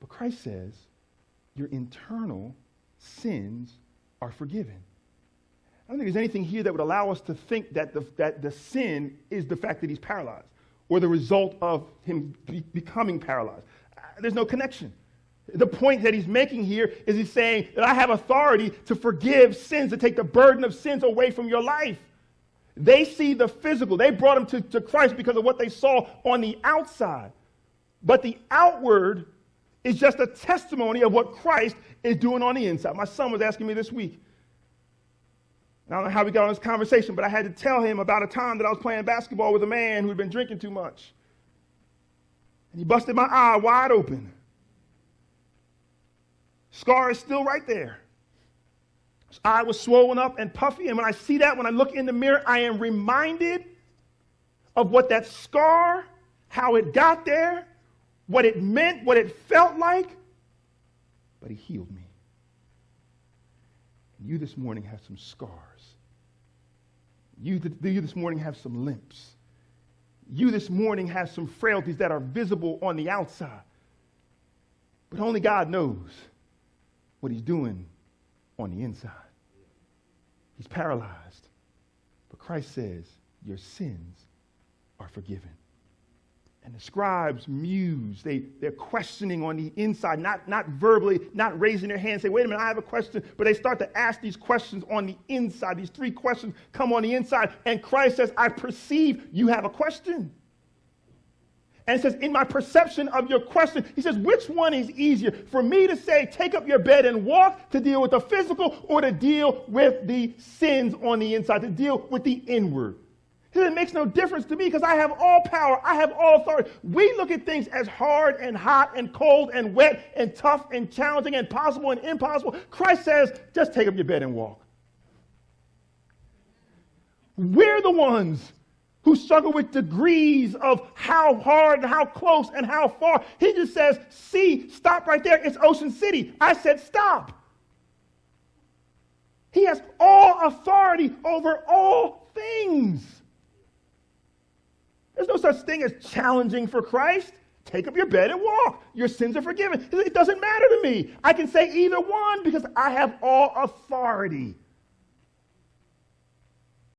But Christ says, your internal sins are forgiven. I don't think there's anything here that would allow us to think that the sin is the fact that he's paralyzed or the result of him becoming paralyzed. There's no connection. The point that he's making here is he's saying that I have authority to forgive sins, to take the burden of sins away from your life. They see the physical. They brought him to Christ because of what they saw on the outside. But the outward is just a testimony of what Christ is doing on the inside. My son was asking me this week. I don't know how we got on this conversation, but I had to tell him about a time that I was playing basketball with a man who had been drinking too much. And he busted my eye wide open. Scar is still right there. His eye was swollen up and puffy, and when I see that, when I look in the mirror, I am reminded of what that scar, how it got there, what it meant, what it felt like, but he healed me. And you this morning have some scars. You this morning have some limps. You this morning have some frailties that are visible on the outside. But only God knows what he's doing on the inside. He's paralyzed. But Christ says, your sins are forgiven. And the scribes muse. They're questioning on the inside, not verbally, not raising their hand and say, wait a minute, I have a question. But they start to ask these questions on the inside. These three questions come on the inside. And Christ says, I perceive you have a question. And it says, in my perception of your question, he says, which one is easier? For me to say, take up your bed and walk, to deal with the physical, or to deal with the sins on the inside, to deal with the inward? He says, it makes no difference to me because I have all power. I have all authority. We look at things as hard and hot and cold and wet and tough and challenging and possible and impossible. Christ says, just take up your bed and walk. We're the ones who struggle with degrees of how hard and how close and how far. He just says, see, stop right there. It's Ocean City. I said stop. He has all authority over all things. There's no such thing as challenging for Christ. Take up your bed and walk. Your sins are forgiven. It doesn't matter to me. I can say either one because I have all authority.